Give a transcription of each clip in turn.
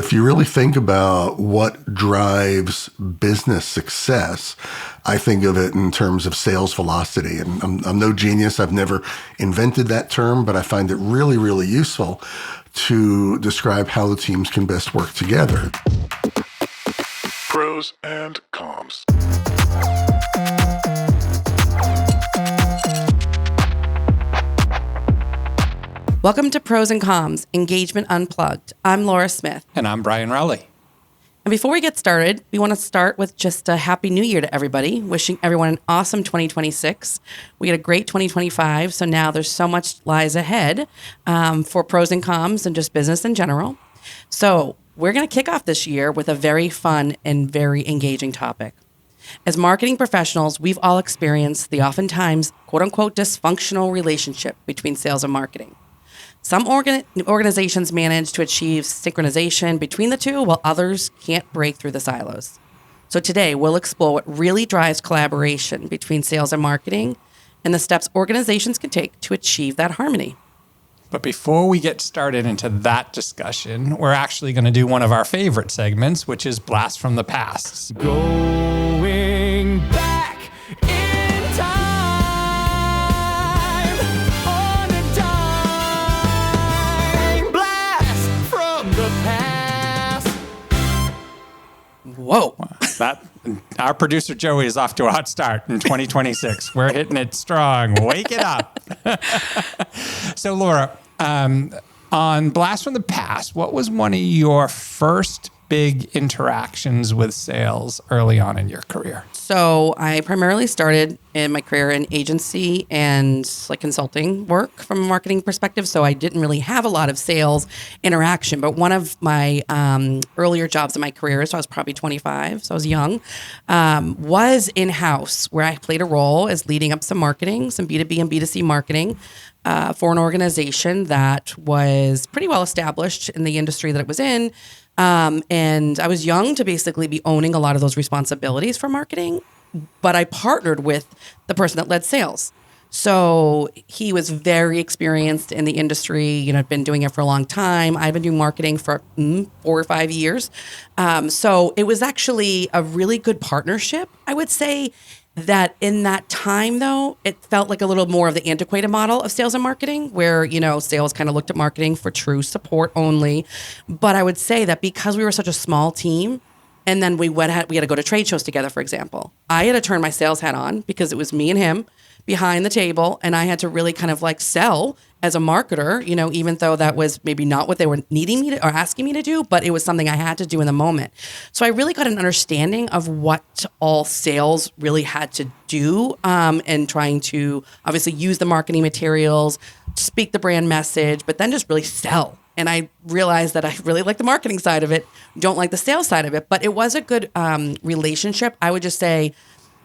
if you really think about what drives business success, I think of it in terms of sales velocity. And I'm no genius. I've never invented that term, but I find it really, really useful to describe how the teams can best work together. Pros and Comms. Welcome to Prose Comms, Engagement Unplugged. I'm Laura Smith. And I'm Brian Rowley. And before we get started, we want to start with just a happy new year to everybody, wishing everyone an awesome 2026. We had a great 2025, so now there's so much lies ahead for Prose and Comms and just business in general. So we're going to kick off this year with a very fun and very engaging topic. As marketing professionals, we've all experienced the oftentimes quote-unquote dysfunctional relationship between sales and marketing. Some organizations manage to achieve synchronization between the two, while others can't break through the silos. So today, we'll explore what really drives collaboration between sales and marketing and the steps organizations can take to achieve that harmony. But before we get started into that discussion, we're actually going to do one of our favorite segments, which is Blast from the Past. Going back in time on a dime. Blast from the past. Whoa. Our producer Joey is off to a hot start in 2026. We're hitting it strong. Wake it up. So, Laura, on Blast from the Past, what was one of your first big interactions with sales early on in your career? So I primarily started in my career in agency and like consulting work from a marketing perspective. So I didn't really have a lot of sales interaction. But one of my earlier jobs in my career, so I was probably 25, so I was young, was in-house, where I played a role as leading up some marketing, some B2B and B2C marketing for an organization that was pretty well established in the industry that it was in. And I was young to basically be owning a lot of those responsibilities for marketing, but I partnered with the person that led sales. So he was very experienced in the industry, I've been doing it for a long time. I've been doing marketing for 4 or 5 years. So it was actually a really good partnership. I would say that in that time, though, it felt like a little more of the antiquated model of sales and marketing, where, sales kind of looked at marketing for true support only. But I would say that because we were such a small team, and then we had to go to trade shows together, for example, I had to turn my sales hat on because it was me and him behind the table, and I had to really kind of like sell as a marketer, even though that was maybe not what they were needing me to or asking me to do, but it was something I had to do in the moment. So I really got an understanding of what all sales really had to do, and trying to obviously use the marketing materials, speak the brand message, but then just really sell. And I realized that I really like the marketing side of it, don't like the sales side of it, but it was a good relationship. I would just say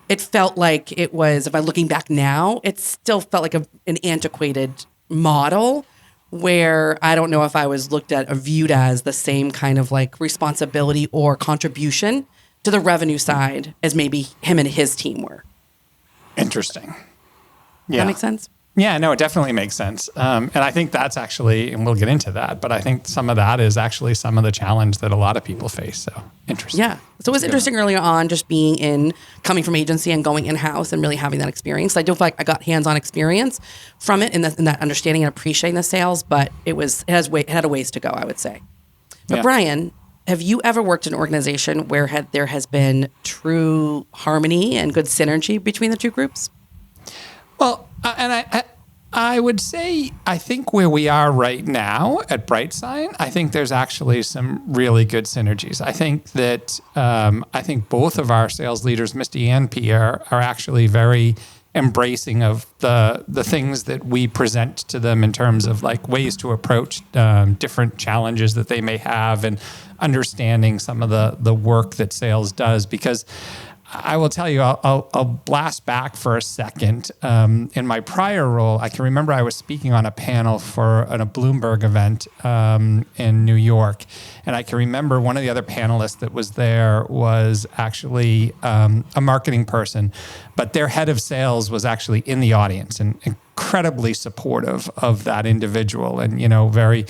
it felt like it was, if I'm looking back now, it still felt like an antiquated model where I don't know if I was looked at or viewed as the same kind of like responsibility or contribution to the revenue side as maybe him and his team were. Interesting. Does that make sense? Yeah, no, it definitely makes sense. And I think that's actually, and we'll get into that, but I think some of that is actually some of the challenge that a lot of people face. So interesting. Yeah. So it was interesting earlier on just coming from agency and going in-house and really having that experience. I do feel like I got hands-on experience from it in that understanding and appreciating the sales, but it had a ways to go, I would say. But Brian, have you ever worked in an organization where there has been true harmony and good synergy between the two groups? Well, and I would say, I think where we are right now at BrightSign, I think there's actually some really good synergies. I think that both of our sales leaders, Misty and Pierre, are actually very embracing of the things that we present to them in terms of like ways to approach different challenges that they may have and understanding some of the work that sales does. Because I will tell you, I'll blast back for a second. In my prior role, I can remember I was speaking on a panel for a Bloomberg event in New York. And I can remember one of the other panelists that was there was actually a marketing person, but their head of sales was actually in the audience. And incredibly supportive of that individual, and very,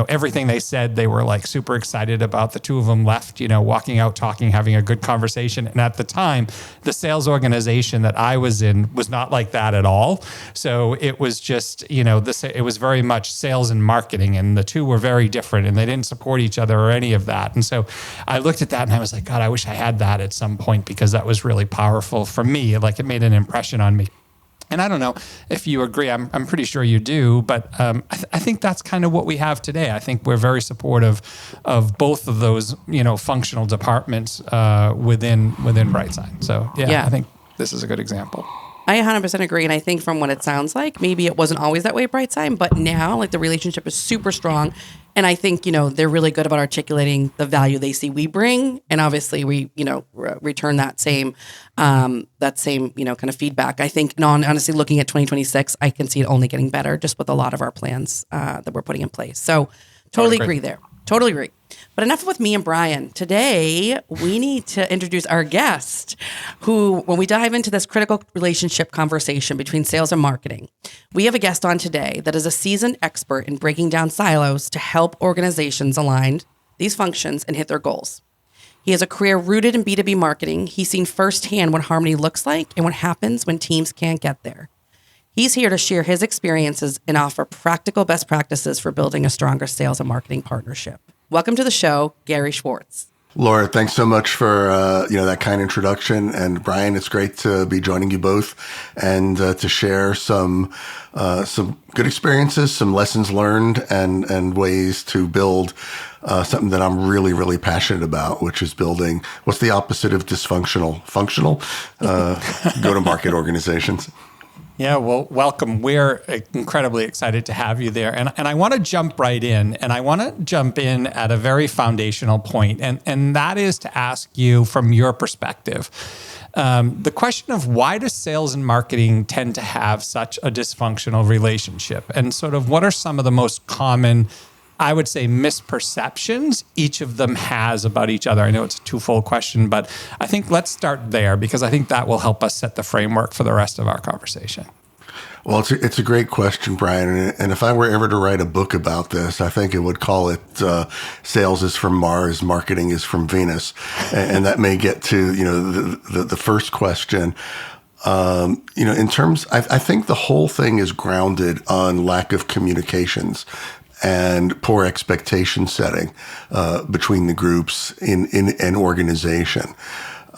everything they said, they were like super excited about. The two of them left, walking out, talking, having a good conversation. And at the time, the sales organization that I was in was not like that at all. So it was just, it was very much sales and marketing, and the two were very different, and they didn't support each other or any of that. And so I looked at that and I was like, God, I wish I had that at some point, because that was really powerful for me. Like, it made an impression on me. And I don't know if you agree. I'm pretty sure you do, but I think that's kind of what we have today. I think we're very supportive of both of those, functional departments within BrightSign. So I think this is a good example. I 100% agree. And I think from what it sounds like, maybe it wasn't always that way at BrightSign, but now like the relationship is super strong. And I think, they're really good about articulating the value they see we bring. And obviously we, return that same, kind of feedback. I think, honestly, looking at 2026, I can see it only getting better just with a lot of our plans that we're putting in place. So totally agree there. Totally agree. But enough with me and Brian. Today, we need to introduce our guest, who, when we dive into this critical relationship conversation between sales and marketing, we have a guest on today that is a seasoned expert in breaking down silos to help organizations align these functions and hit their goals. He has a career rooted in B2B marketing. He's seen firsthand what harmony looks like and what happens when teams can't get there. He's here to share his experiences and offer practical best practices for building a stronger sales and marketing partnership. Welcome to the show, Gary Schwartz. Laura, thanks so much for that kind introduction. And Brian, it's great to be joining you both and to share some good experiences, some lessons learned, and ways to build something that I'm really, really passionate about, which is building what's the opposite of dysfunctional, functional go-to-market organizations. Yeah, well, welcome. We're incredibly excited to have you there. And I want to jump right in, and I want to jump in at a very foundational point, and that is to ask you, from your perspective, the question of why does sales and marketing tend to have such a dysfunctional relationship? And sort of what are some of the most common, I would say, misperceptions each of them has about each other? I know it's a twofold question, but I think let's start there, because I think that will help us set the framework for the rest of our conversation. Well, it's a great question, Brian. And if I were ever to write a book about this, I think it would call it Sales is from Mars, Marketing is from Venus. And that may get to, the first question. In terms, I think the whole thing is grounded on lack of communications and poor expectation setting between the groups in an organization.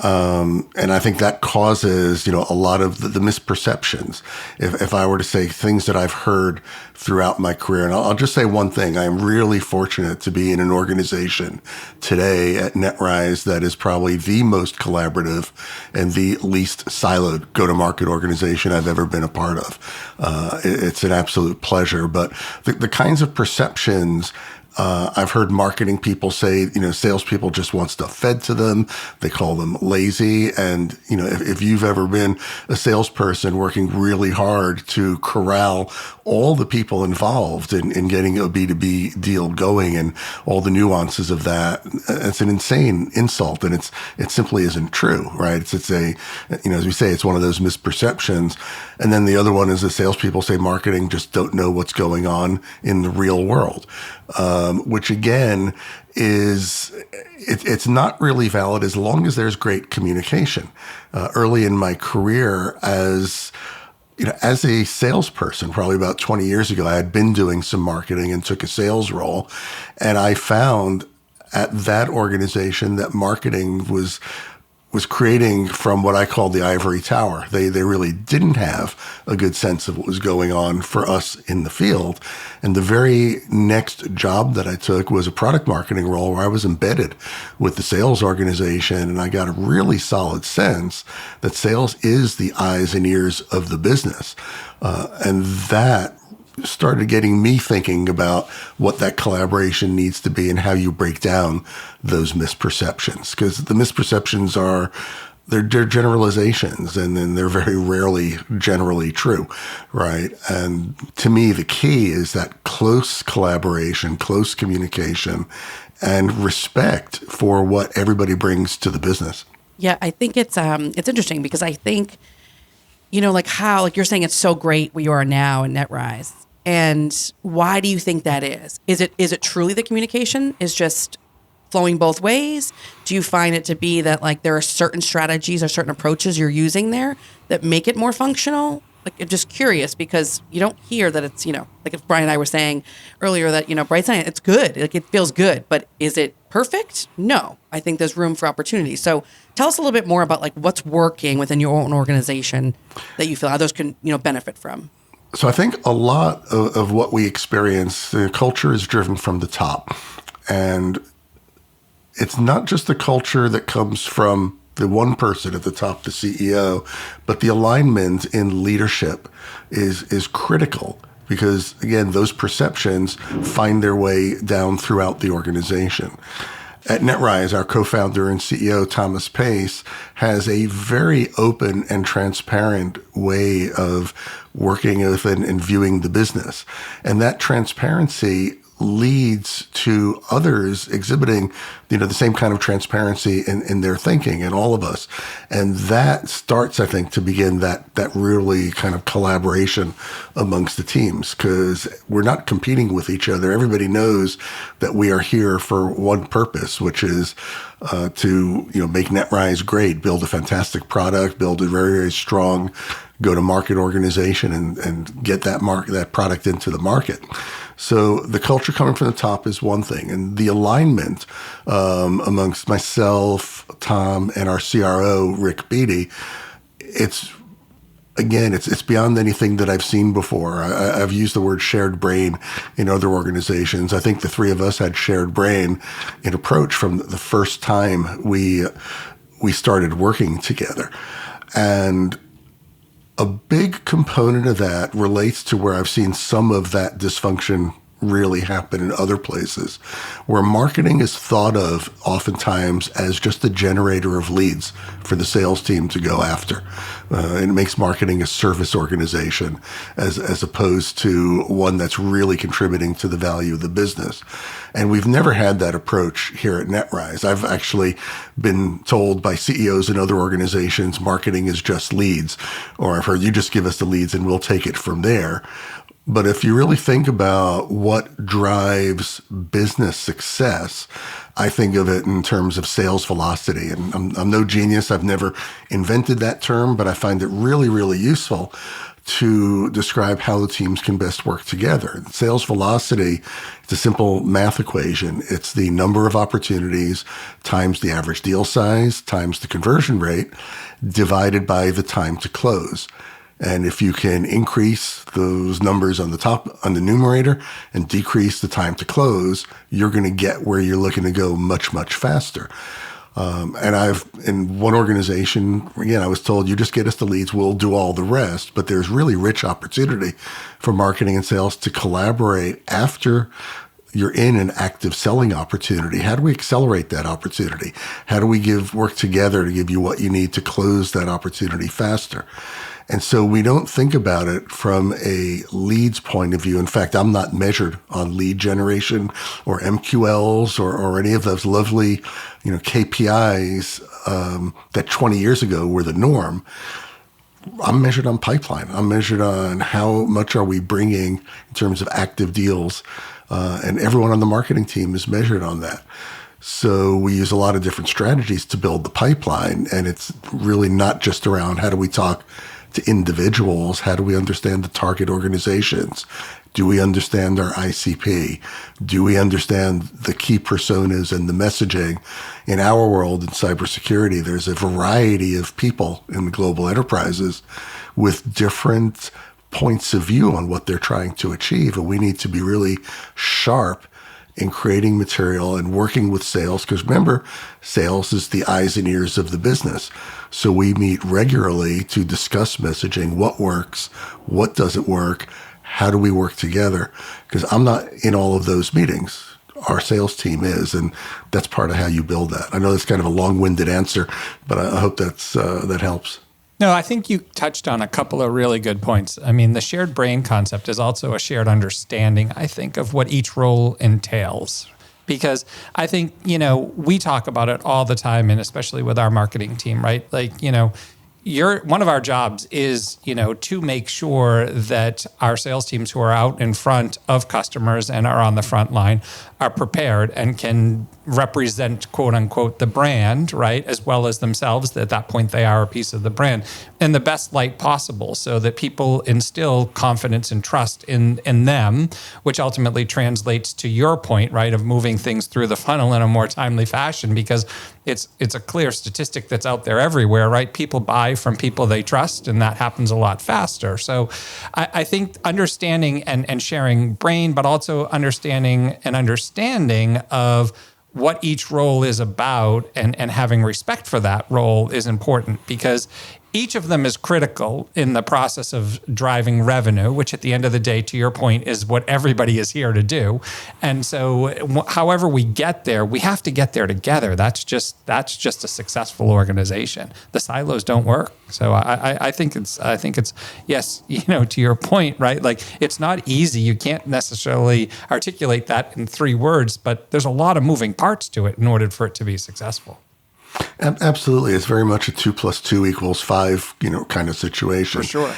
And I think that causes, a lot of the misperceptions. If I were to say things that I've heard throughout my career, and I'll just say one thing, I'm really fortunate to be in an organization today at NetRise that is probably the most collaborative and the least siloed go-to-market organization I've ever been a part of. It's an absolute pleasure, but the kinds of perceptions I've heard marketing people say, salespeople just want stuff fed to them. They call them lazy. And, if you've ever been a salesperson working really hard to corral all the people involved in getting a B2B deal going and all the nuances of that, it's an insane insult. And it simply isn't true, right? It's as we say, it's one of those misperceptions. And then the other one is the salespeople say marketing just don't know what's going on in the real world. Which again it's not really valid as long as there's great communication. Early in my career as a salesperson, probably about 20 years ago, I had been doing some marketing and took a sales role. And I found at that organization that marketing was creating from what I call the ivory tower. They really didn't have a good sense of what was going on for us in the field. And the very next job that I took was a product marketing role where I was embedded with the sales organization. And I got a really solid sense that sales is the eyes and ears of the business. And that started getting me thinking about what that collaboration needs to be and how you break down those misperceptions. Because the misperceptions they're generalizations, and then they're very rarely generally true, right? And to me, the key is that close collaboration, close communication, and respect for what everybody brings to the business. Yeah, I think it's interesting because I think like how, like you're saying it's so great where you are now in NetRise. And why do you think that is? Is it truly the communication is just flowing both ways? Do you find it to be that like there are certain strategies or certain approaches you're using there that make it more functional? Like, I'm just curious because you don't hear that it's, like if Brian and I were saying earlier that, Bright Sign, it's good. Like it feels good, but is it perfect? No, I think there's room for opportunity. So tell us a little bit more about like what's working within your own organization that you feel others can, benefit from. So I think a lot of what we experience, the culture is driven from the top. And it's not just the culture that comes from the one person at the top, the CEO, but the alignment in leadership is critical because, again, those perceptions find their way down throughout the organization. At NetRise, our co-founder and CEO, Thomas Pace, has a very open and transparent way of working with and viewing the business. And that transparency leads to others exhibiting, the same kind of transparency in their thinking in all of us. And that starts, I think, to begin that really kind of collaboration amongst the teams because we're not competing with each other. Everybody knows that we are here for one purpose, which is to, make NetRise great, build a fantastic product, build a very, very strong go-to-market organization and get that product into the market. So the culture coming from the top is one thing. And the alignment amongst myself, Tom, and our CRO, Rick Beatty, it's beyond anything that I've seen before. I've used the word shared brain in other organizations. I think the three of us had shared brain in approach from the first time we started working together. And a big component of that relates to where I've seen some of that dysfunction really happen in other places, where marketing is thought of oftentimes as just the generator of leads for the sales team to go after. It makes marketing a service organization as opposed to one that's really contributing to the value of the business. And we've never had that approach here at NetRise. I've actually been told by CEOs in other organizations, marketing is just leads, or I've heard you just give us the leads and we'll take it from there. But if you really think about what drives business success, I think of it in terms of sales velocity. And I'm no genius. I've never invented that term, but I find it really, really useful to describe how the teams can best work together. Sales velocity, it's a simple math equation. It's the number of opportunities times the average deal size times the conversion rate divided by the time to close. And if you can increase those numbers on the top, on the numerator, and decrease the time to close, you're going to get where you're looking to go much, much faster. And in one organization, again, I was told, you just get us the leads, we'll do all the rest. But there's really rich opportunity for marketing and sales to collaborate after you're in an active selling opportunity. How do we accelerate that opportunity? How do we work together to give you what you need to close that opportunity faster? And so we don't think about it from a leads point of view. In fact, I'm not measured on lead generation or MQLs or any of those lovely, KPIs that 20 years ago were the norm. I'm measured on pipeline. I'm measured on how much are we bringing in terms of active deals. And everyone on the marketing team is measured on that. So we use a lot of different strategies to build the pipeline. And it's really not just around how do we talk to individuals, how do we understand the target organizations? Do we understand our ICP? Do we understand the key personas and the messaging? In our world in cybersecurity, there's a variety of people in the global enterprises with different points of view on what they're trying to achieve. And we need to be really sharp in creating material and working with sales, because remember, sales is the eyes and ears of the business. So we meet regularly to discuss messaging, what works, what doesn't work, how do we work together? Because I'm not in all of those meetings. Our sales team is, and that's part of how you build that. I know that's kind of a long-winded answer, but I hope that helps. No, I think you touched on a couple of really good points. I mean, the shared brain concept is also a shared understanding, I think, of what each role entails. Because I think, we talk about it all the time, and especially with our marketing team, right? Like, one of our jobs is, to make sure that our sales teams who are out in front of customers and are on the front line are prepared and can represent, quote unquote, the brand, right, as well as themselves. At that point, they are a piece of the brand in the best light possible, so that people instill confidence and trust in them, which ultimately translates to your point, right, of moving things through the funnel in a more timely fashion, because it's a clear statistic that's out there everywhere, right? People buy from people they trust, and that happens a lot faster. So I think understanding and sharing brain, but also understanding of what each role is about and having respect for that role is important, because each of them is critical in the process of driving revenue, which at the end of the day, to your point, is what everybody is here to do. And so however we get there, we have to get there together. That's just a successful organization. The silos don't work. So I think it's yes, to your point, right? Like, it's not easy. You can't necessarily articulate that in 3 words, but there's a lot of moving parts to it in order for it to be successful. Absolutely. It's very much a 2 + 2 = 5, kind of situation. For sure.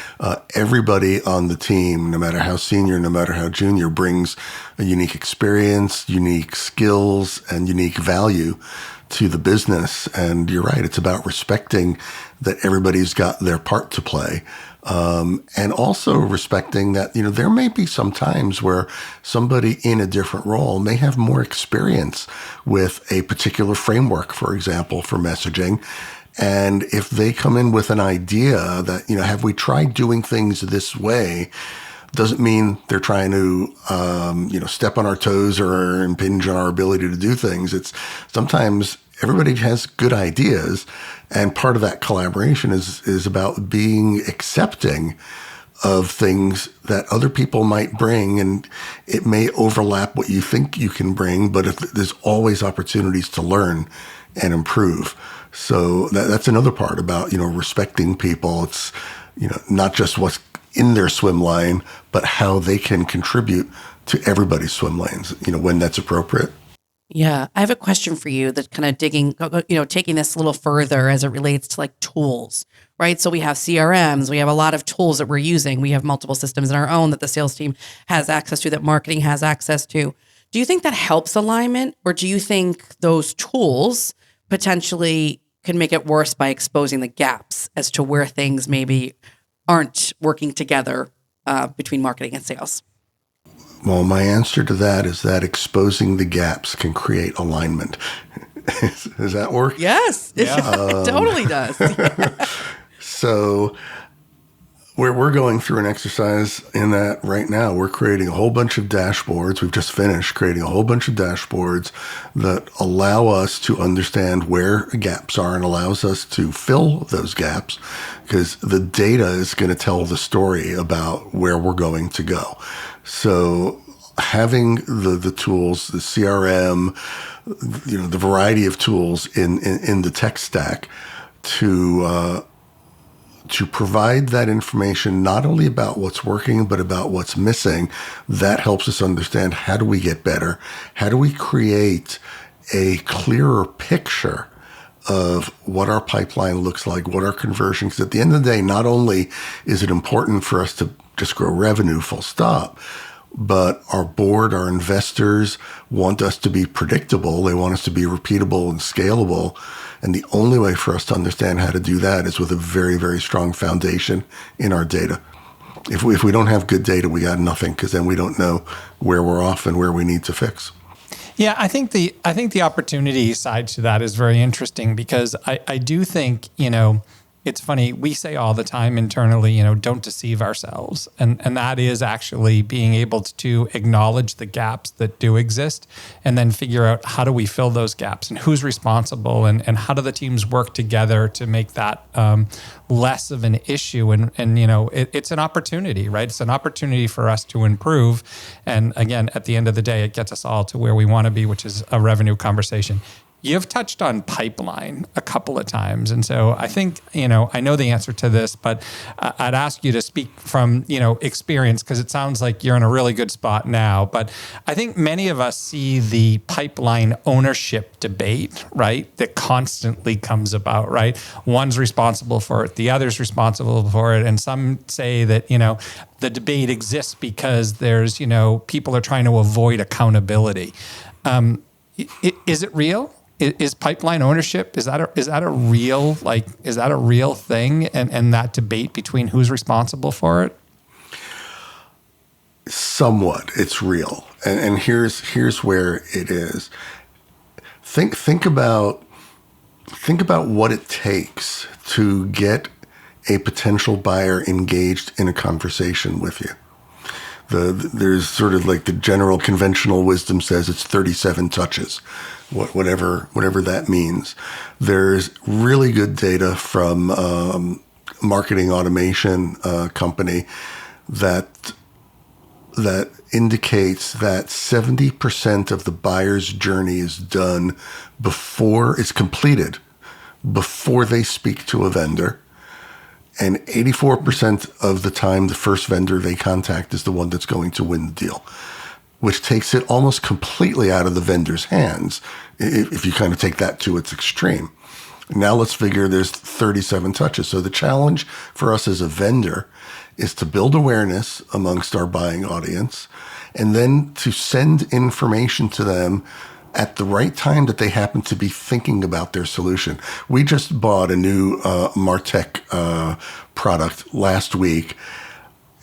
Everybody on the team, no matter how senior, no matter how junior, brings a unique experience, unique skills, and unique value to the business. And you're right. It's about respecting that everybody's got their part to play. And also respecting that, there may be some times where somebody in a different role may have more experience with a particular framework, for example, for messaging. And if they come in with an idea that, have we tried doing things this way, doesn't mean they're trying to, step on our toes or impinge on our ability to do things. It's sometimes everybody has good ideas. And part of that collaboration is about being accepting of things that other people might bring. And it may overlap what you think you can bring, but if there's always opportunities to learn and improve. So that's another part about, respecting people. It's, not just what's in their swim lane, but how they can contribute to everybody's swim lanes, when that's appropriate. Yeah, I have a question for you that kind of taking this a little further as it relates to like tools, right? So we have CRMs, we have a lot of tools that we're using. We have multiple systems in our own that the sales team has access to, that marketing has access to. Do you think that helps alignment, or do you think those tools potentially can make it worse by exposing the gaps as to where things maybe aren't working together between marketing and sales? Well, my answer to that is that exposing the gaps can create alignment. Does that work? Yes, it totally does. So we're going through an exercise in that right now. We're creating a whole bunch of dashboards. We've just finished creating a whole bunch of dashboards that allow us to understand where gaps are and allows us to fill those gaps, because the data is going to tell the story about where we're going to go. So having the tools, the CRM, the variety of tools in the tech stack to provide that information, not only about what's working, but about what's missing, that helps us understand, how do we get better? How do we create a clearer picture of what our pipeline looks like, what our conversion, because at the end of the day, not only is it important for us to just grow revenue, full stop, but our board, our investors want us to be predictable. They want us to be repeatable and scalable. And the only way for us to understand how to do that is with a very, very strong foundation in our data. If we don't have good data, we got nothing, because then we don't know where we're off and where we need to fix. Yeah, I think the opportunity side to that is very interesting, because I do think, it's funny, we say all the time internally, don't deceive ourselves. And that is actually being able to acknowledge the gaps that do exist, and then figure out, how do we fill those gaps, and who's responsible, and how do the teams work together to make that less of an issue. And it's an opportunity, right? It's an opportunity for us to improve. And again, at the end of the day, it gets us all to where we want to be, which is a revenue conversation. you've touched on pipeline a couple of times. And so I think, I know the answer to this, but I'd ask you to speak from, experience, because it sounds like you're in a really good spot now. But I think many of us see the pipeline ownership debate, right, that constantly comes about, right? One's responsible for it, the other's responsible for it. And some say that, the debate exists because there's, people are trying to avoid accountability. Is it real? Is pipeline ownership, is that a real thing, and that debate between who's responsible for it? Somewhat, it's real, and here's where it is. Think about what it takes to get a potential buyer engaged in a conversation with you. There's sort of like the general conventional wisdom says it's 37 touches, whatever that means. There's really good data from marketing automation company that indicates that 70% of the buyer's journey is done is completed before they speak to a vendor. And 84% of the time, the first vendor they contact is the one that's going to win the deal, which takes it almost completely out of the vendor's hands if you kind of take that to its extreme. Now let's figure there's 37 touches. So the challenge for us as a vendor is to build awareness amongst our buying audience and then to send information to them at the right time that they happen to be thinking about their solution. We just bought a new MarTech product last week,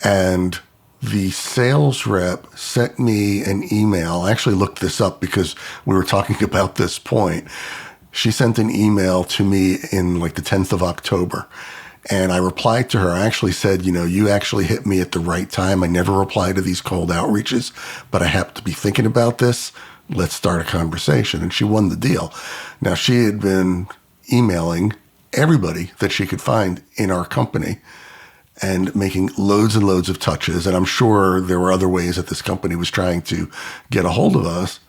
and the sales rep sent me an email. I actually looked this up because we were talking about this point. She sent an email to me in like the 10th of October. And I replied to her. I actually said, you actually hit me at the right time. I never reply to these cold outreaches, but I happen to be thinking about this. Let's start a conversation. And she won the deal. Now, she had been emailing everybody that she could find in our company and making loads and loads of touches. And I'm sure there were other ways that this company was trying to get a hold of us.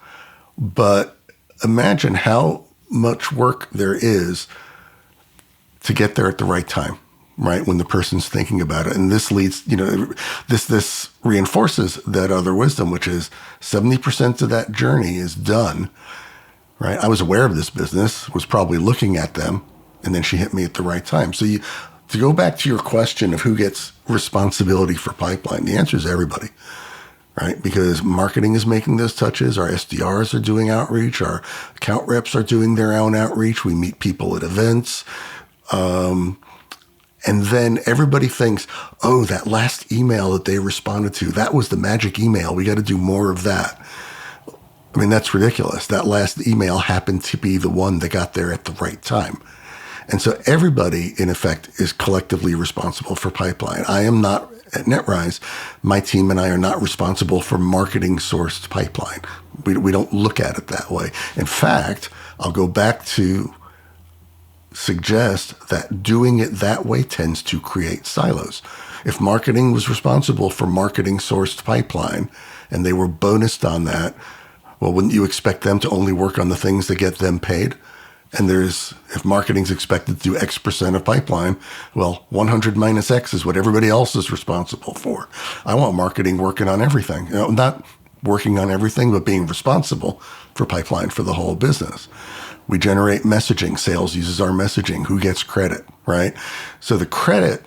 But imagine how much work there is to get there at the right time, right? When the person's thinking about it. And this leads, this reinforces that other wisdom, which is 70% of that journey is done, right? I was aware of this business, was probably looking at them, and then she hit me at the right time. So to go back to your question of who gets responsibility for pipeline, the answer is everybody, right? Because marketing is making those touches. Our SDRs are doing outreach. Our account reps are doing their own outreach. We meet people at events. And then everybody thinks, oh, that last email that they responded to, that was the magic email. We got to do more of that. I mean, that's ridiculous. That last email happened to be the one that got there at the right time. And so everybody, in effect, is collectively responsible for pipeline. I am not, at NetRise, my team and I are not responsible for marketing sourced pipeline. We don't look at it that way. In fact, I'll go back to suggest that doing it that way tends to create silos. If marketing was responsible for marketing sourced pipeline and they were bonused on that, well, wouldn't you expect them to only work on the things that get them paid? And if marketing's expected to do X% of pipeline, well, 100 minus X is what everybody else is responsible for. I want marketing working on everything. Not working on everything, but being responsible for pipeline for the whole business. We generate messaging. Sales uses our messaging. Who gets credit, right? So the credit,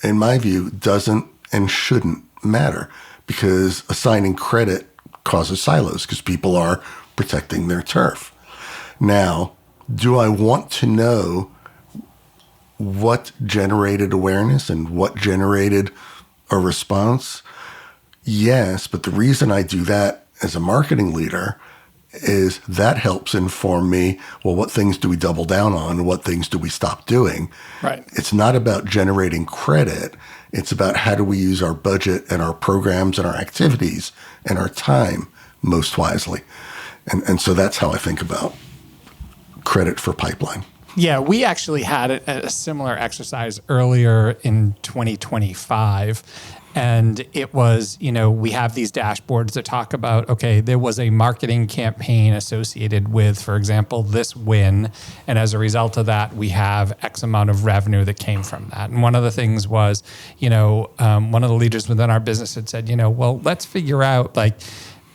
in my view, doesn't and shouldn't matter because assigning credit causes silos because people are protecting their turf. Now, do I want to know what generated awareness and what generated a response? Yes, but the reason I do that as a marketing leader is that helps inform me, well, what things do we double down on and what things do we stop doing? Right. It's not about generating credit. It's about how do we use our budget and our programs and our activities and our time most wisely. And so that's how I think about credit for pipeline. Yeah, we actually had a similar exercise earlier in 2025. And it was, we have these dashboards that talk about, okay, there was a marketing campaign associated with, for example, this win. And as a result of that, we have X amount of revenue that came from that. And one of the things was, one of the leaders within our business had said, well, let's figure out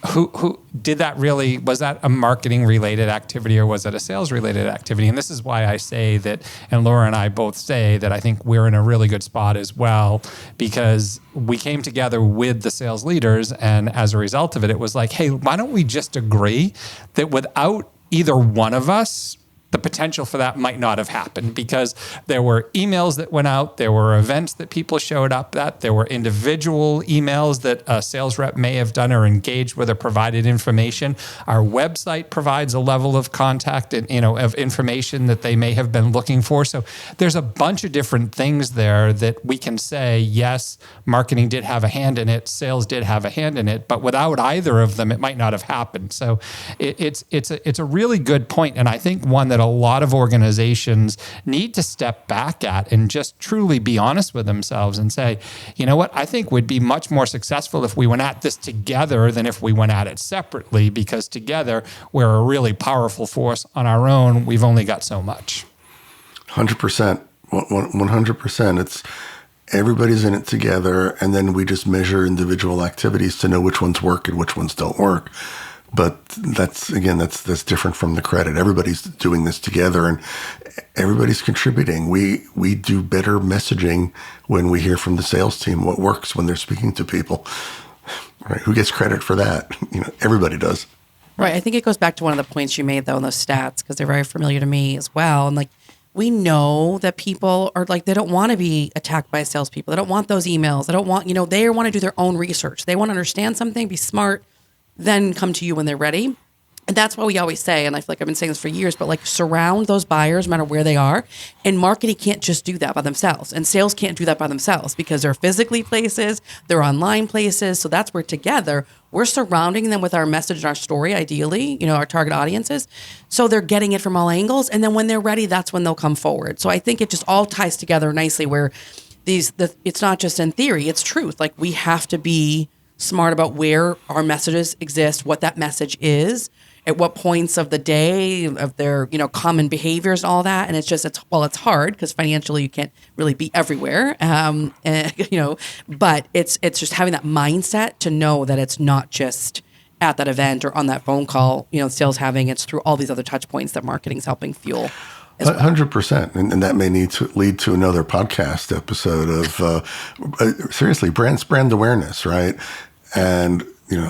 who did that really, was that a marketing related activity or was it a sales related activity? And this is why I say that, and Laura and I both say that I think we're in a really good spot as well, because we came together with the sales leaders. And as a result of it, it was like, hey, why don't we just agree that without either one of us, the potential for that might not have happened, because there were emails that went out, there were events that people showed up at, there were individual emails that a sales rep may have done or engaged with or provided information. Our website provides a level of contact and of information that they may have been looking for. So there's a bunch of different things there that we can say, yes, marketing did have a hand in it, sales did have a hand in it, but without either of them, it might not have happened. So it's a really good point, and I think one that a lot of organizations need to step back at and just truly be honest with themselves and say, you know what, I think we'd be much more successful if we went at this together than if we went at it separately, because together we're a really powerful force. On our own, we've only got so much. 100%. 100%. It's everybody's in it together, and then we just measure individual activities to know which ones work and which ones don't work. But that's different from the credit. Everybody's doing this together and everybody's contributing. We do better messaging when we hear from the sales team what works when they're speaking to people. Right? Who gets credit for that? Everybody does. Right. I think it goes back to one of the points you made, though, in those stats, because they're very familiar to me as well. And we know that people are they don't want to be attacked by salespeople. They don't want those emails. They don't want, they want to do their own research. They want to understand something, be smart, then come to you when they're ready. And that's why we always say, and I feel like I've been saying this for years, but surround those buyers no matter where they are. And marketing can't just do that by themselves. And sales can't do that by themselves, because they're physically places, they're online places. So that's where together we're surrounding them with our message and our story, ideally, our target audiences. So they're getting it from all angles. And then when they're ready, that's when they'll come forward. So I think it just all ties together nicely, where it's not just in theory, it's truth. We have to be smart about where our messages exist, what that message is, at what points of the day, of their common behaviors and all that. And it's hard because financially you can't really be everywhere, but it's just having that mindset to know that it's not just at that event or on that phone call, sales having, it's through all these other touch points that marketing's helping fuel. 100%. And that may need to lead to another podcast episode of, seriously, brand awareness, right? And,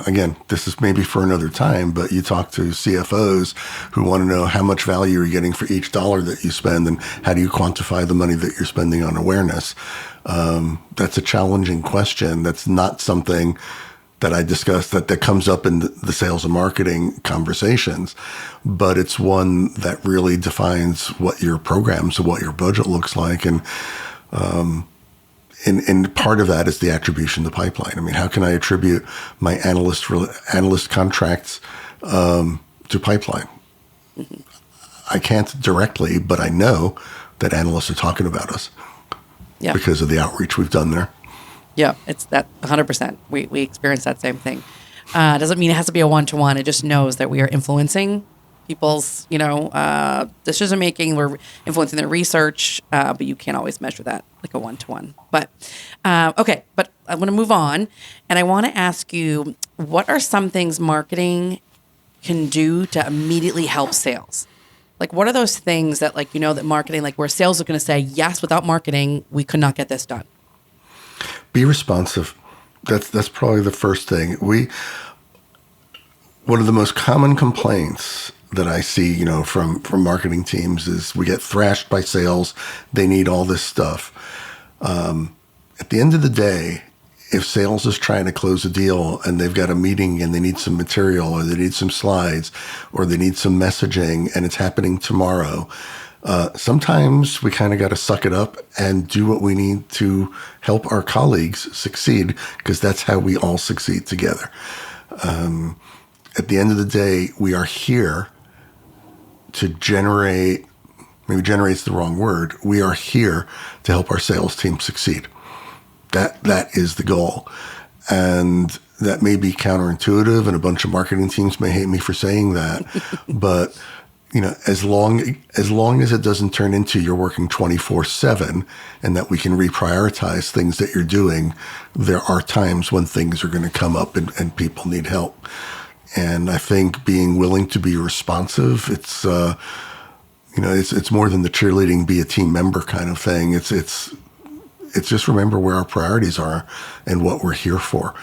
again, this is maybe for another time, but you talk to CFOs who want to know how much value you're getting for each dollar that you spend and how do you quantify the money that you're spending on awareness. That's a challenging question. That's not something that I discussed that comes up in the sales and marketing conversations, but it's one that really defines what your programs and what your budget looks like. And part of that is the attribution to pipeline. I mean, how can I attribute my analyst contracts to pipeline? Mm-hmm. I can't directly, but I know that analysts are talking about us because of the outreach we've done there. Yeah, it's that 100%. We experience that same thing. Doesn't mean it has to be a one-to-one. It just knows that we are influencing people's, decision making. We're influencing their research, but you can't always measure that like a one-to-one. But okay, but I want to move on, and I want to ask you, what are some things marketing can do to immediately help sales? What are those things that that marketing, where sales are going to say, yes, without marketing, we could not get this done? Be responsive. That's probably the first thing. One of the most common complaints that I see, from marketing teams is we get thrashed by sales. They need all this stuff. At the end of the day, if sales is trying to close a deal and they've got a meeting and they need some material or they need some slides or they need some messaging and it's happening tomorrow, sometimes we kind of got to suck it up and do what we need to help our colleagues succeed, because that's how we all succeed together. At the end of the day, we are here to generate, maybe generate's the wrong word. We are here to help our sales team succeed. That is the goal. And that may be counterintuitive, and a bunch of marketing teams may hate me for saying that. But, as long as it doesn't turn into you're working 24/7 and that we can reprioritize things that you're doing, there are times when things are going to come up and people need help. And I think being willing to be responsive, it's more than the cheerleading, be a team member kind of thing. It's just remember where our priorities are and what we're here for.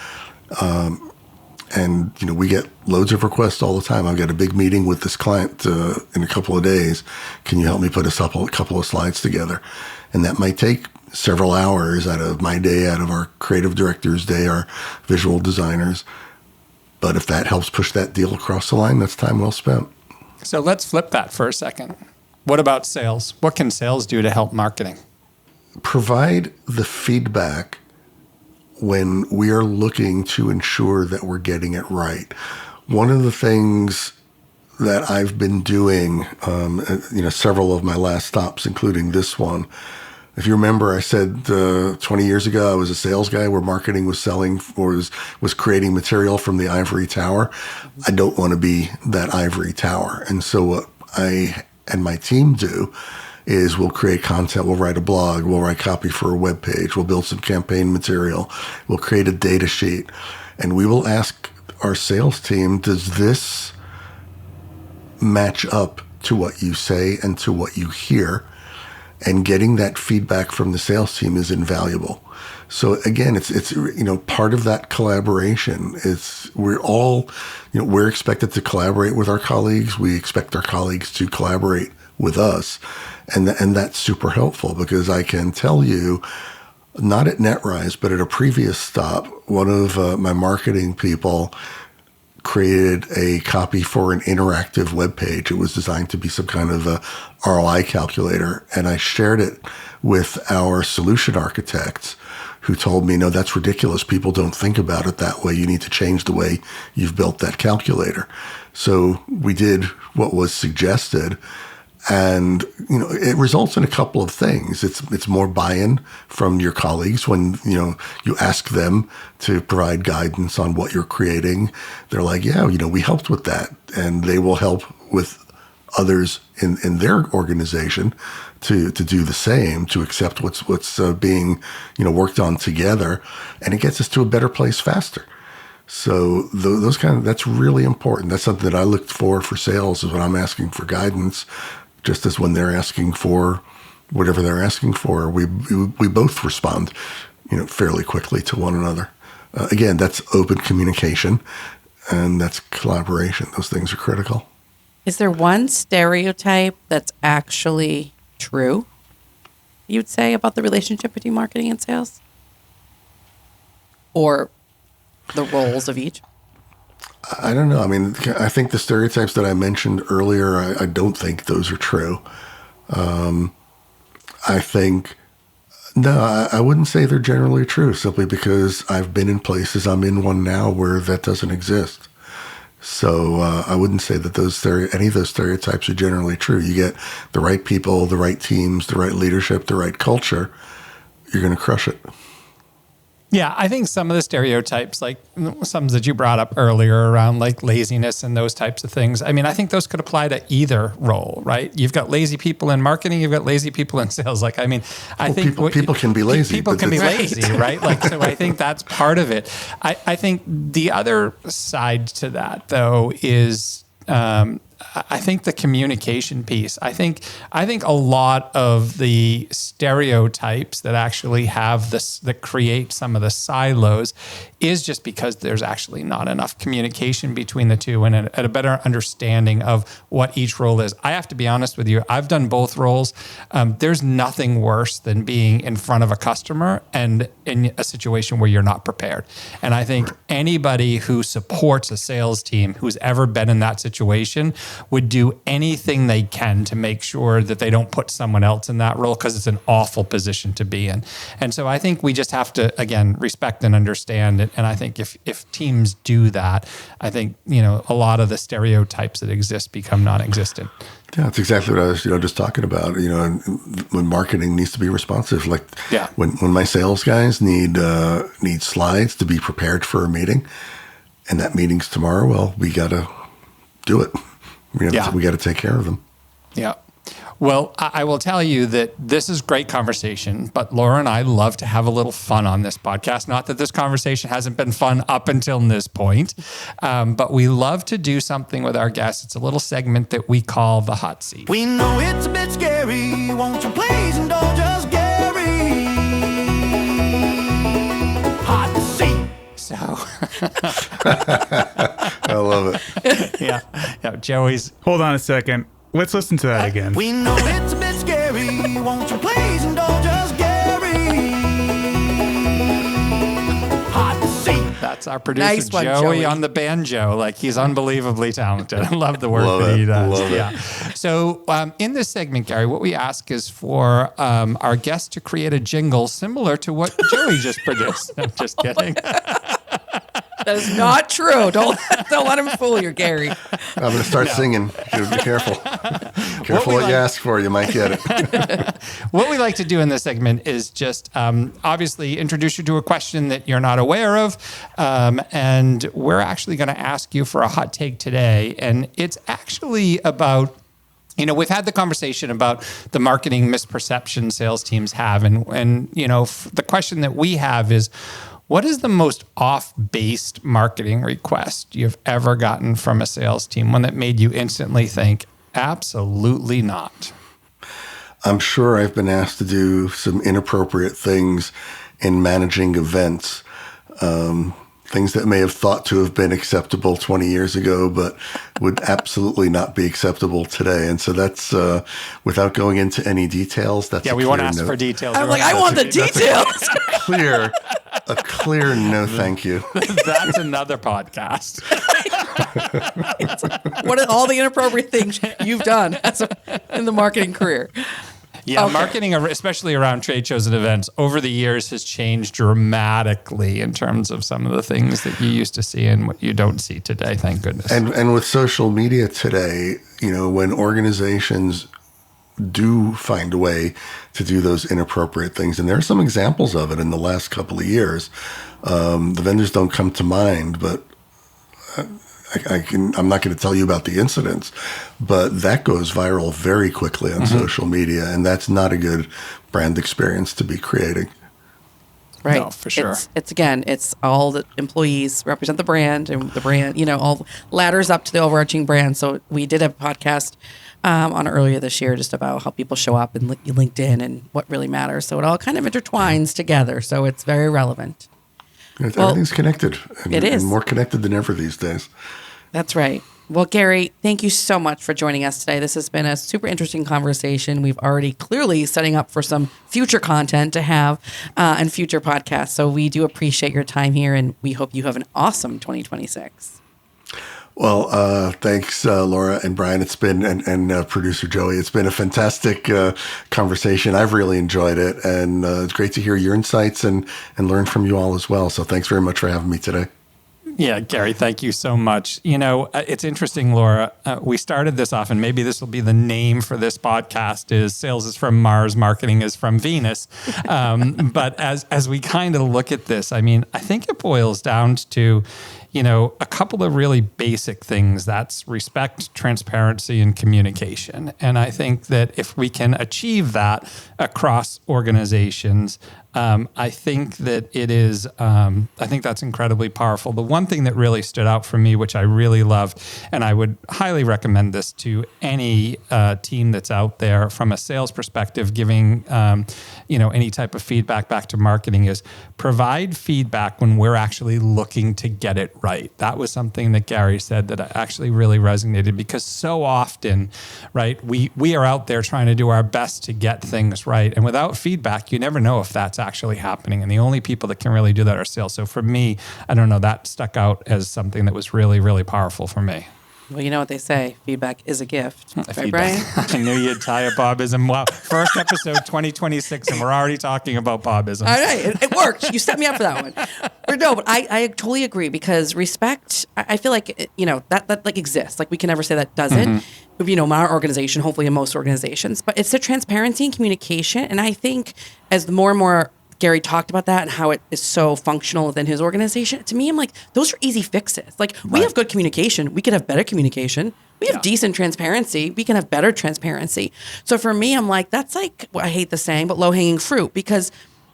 And we get loads of requests all the time. I've got a big meeting with this client in a couple of days. Can you help me put a couple of slides together? And that might take several hours out of my day, out of our creative director's day, our visual designers. But if that helps push that deal across the line, that's time well spent. So let's flip that for a second. What about sales? What can sales do to help marketing? Provide the feedback when we are looking to ensure that we're getting it right. One of the things that I've been doing, several of my last stops, including this one, if you remember, I said 20 years ago, I was a sales guy where marketing was selling or was creating material from the ivory tower. I don't want to be that ivory tower. And so what I and my team do is we'll create content, we'll write a blog, we'll write copy for a web page, we'll build some campaign material, we'll create a data sheet, and we will ask our sales team, does this match up to what you say and to what you hear? And getting that feedback from the sales team is invaluable. So again, it's part of that collaboration. We're all, we're expected to collaborate with our colleagues. We expect our colleagues to collaborate with us. And that's super helpful because I can tell you, not at NetRise, but at a previous stop, one of my marketing people created a copy for an interactive web page. It was designed to be some kind of a ROI calculator. And I shared it with our solution architects who told me, no, that's ridiculous. People don't think about it that way. You need to change the way you've built that calculator. So we did what was suggested. And, it results in a couple of things. It's more buy-in from your colleagues when, you ask them to provide guidance on what you're creating. They're like, yeah, we helped with that. And they will help with others in their organization to do the same, to accept what's being, worked on together. And it gets us to a better place faster. So that's really important. That's something that I look for sales is when I'm asking for guidance. Just as when they're asking for whatever they're asking for, we both respond, fairly quickly to one another. Again, that's open communication, and that's collaboration. Those things are critical. Is there one stereotype that's actually true, you'd say, about the relationship between marketing and sales? Or the roles of each? I don't know. I mean, I think the stereotypes that I mentioned earlier, I don't think those are true. I wouldn't say they're generally true simply because I've been in places, I'm in one now where that doesn't exist. So I wouldn't say that any of those stereotypes are generally true. You get the right people, the right teams, the right leadership, the right culture, you're going to crush it. Yeah, I think some of the stereotypes, like some that you brought up earlier around like laziness and those types of things, I mean, I think those could apply to either role, right? You've got lazy people in marketing, you've got lazy people in sales. Like, I mean, I think people can be lazy. People can be lazy, right? Like, so I think that's part of it. I think the other side to that, though, is I think the communication piece. I think a lot of the stereotypes that actually have this, that create some of the silos, is just because there's actually not enough communication between the two and a better understanding of what each role is. I have to be honest with you. I've done both roles. There's nothing worse than being in front of a customer and in a situation where you're not prepared. And I think anybody who supports a sales team who's ever been in that situation would do anything they can to make sure that they don't put someone else in that role, because it's an awful position to be in. And so I think we just have to, again, respect and understand it. And I think if teams do that, I think, a lot of the stereotypes that exist become non-existent. Yeah, that's exactly what I was, just talking about. And when marketing needs to be responsive, like when my sales guys need slides to be prepared for a meeting, and that meeting's tomorrow, well, we got to do it. We got to take care of them. Yeah. Well, I will tell you that this is great conversation, but Laura and I love to have a little fun on this podcast. Not that this conversation hasn't been fun up until this point, but we love to do something with our guests. It's a little segment that we call the hot seat. We know it's a bit scary. Won't you please indulge us, Gary? Hot seat. So I love it. yeah, Joey's. Hold on a second. Let's listen to that again. We know it's a bit scary. Won't you please indulge us, Gary? Hot seat. That's our producer, Nice one, Joey. on the banjo. Like, he's unbelievably talented. I love the work that he does. Love it. So in this segment, Gary, what we ask is for our guests to create a jingle similar to what Joey just produced. I'm just kidding. That is not true. Don't let him fool you, Gary. I'm going to start singing. Be careful. Careful what you ask for. You might get it. What we like to do in this segment is just obviously introduce you to a question that you're not aware of. And we're actually going to ask you for a hot take today. And it's actually about, we've had the conversation about the marketing misperception sales teams have. And the question that we have is, what is the most off-based marketing request you've ever gotten from a sales team? One that made you instantly think, absolutely not. I'm sure I've been asked to do some inappropriate things in managing events, things that may have thought to have been acceptable 20 years ago, but would absolutely not be acceptable today. And so that's, without going into any details, that's we won't ask for details. I'm like, I want the details. A clear no thank you. That's another podcast. What are all the inappropriate things you've done in the marketing career? Yeah, Okay. Marketing, especially around trade shows and events, over the years has changed dramatically in terms of some of the things that you used to see and what you don't see today, thank goodness. And with social media today, when organizations do find a way to do those inappropriate things, and there are some examples of it in the last couple of years. The vendors don't come to mind, but I'm not going to tell you about the incidents, but that goes viral very quickly on social media, and that's not a good brand experience to be creating. Right. No, for sure. It's all the employees represent the brand, and the brand, all ladders up to the overarching brand. So we did a podcast on earlier this year just about how people show up in LinkedIn and what really matters. So it all kind of intertwines together. So it's very relevant. Everything's connected. It is. And more connected than ever these days. That's right. Well, Gary, thank you so much for joining us today. This has been a super interesting conversation. We've already clearly setting up for some future content to have and future podcasts. So we do appreciate your time here, and we hope you have an awesome 2026. Well, thanks, Laura and Brian. It's been, and producer Joey, it's been a fantastic conversation. I've really enjoyed it, and it's great to hear your insights and learn from you all as well. So thanks very much for having me today. Yeah, Gary, thank you so much. It's interesting, Laura. We started this off, and maybe this will be the name for this podcast, is sales is from Mars, marketing is from Venus. But as we kind of look at this, I think it boils down to, a couple of really basic things. That's respect, transparency, and communication. And I think that if we can achieve that across organizations, I think that it is, I think that's incredibly powerful. The one thing that really stood out for me, which I really loved, and I would highly recommend this to any team that's out there from a sales perspective, giving, any type of feedback back to marketing, is provide feedback when we're actually looking to get it right. That was something that Gary said that actually really resonated, because so often, right, we are out there trying to do our best to get things right. And without feedback, you never know if that's actually happening. And the only people that can really do that are sales. So for me, I don't know, that stuck out as something that was really, really powerful for me. Well, you know what they say, feedback is a gift. Right, Feedback. Brian? I knew you'd tie a Bobism. Wow. First episode 2026, and we're already talking about Bobisms. All right, it worked. You set me up for that one. But I totally agree, because respect, I feel like, that like exists. Like, we can never say that doesn't. In our organization, hopefully in most organizations, but it's the transparency and communication. And I think as more and more Gary talked about that and how it is so functional within his organization, to me, I'm like, those are easy fixes. Like, we have good communication. We could have better communication. We have decent transparency. We can have better transparency. So for me, I'm like, that's like, I hate the saying, but low-hanging fruit, because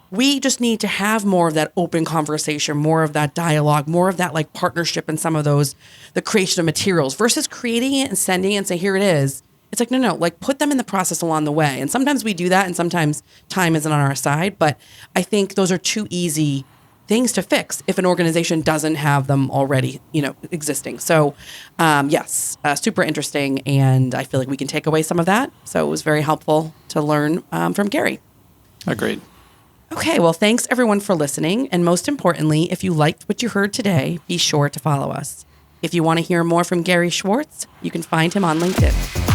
we just need to have more of that open conversation, more of that dialogue, more of that like partnership in some of those, the creation of materials versus creating it and sending it and say, here it is. It's like, no, like put them in the process along the way. And sometimes we do that, and sometimes time isn't on our side. But I think those are two easy things to fix if an organization doesn't have them already, existing. So yes, super interesting. And I feel like we can take away some of that. So it was very helpful to learn from Gary. Agreed. Okay, well, thanks everyone for listening. And most importantly, if you liked what you heard today, be sure to follow us. If you want to hear more from Gary Schwartz, you can find him on LinkedIn.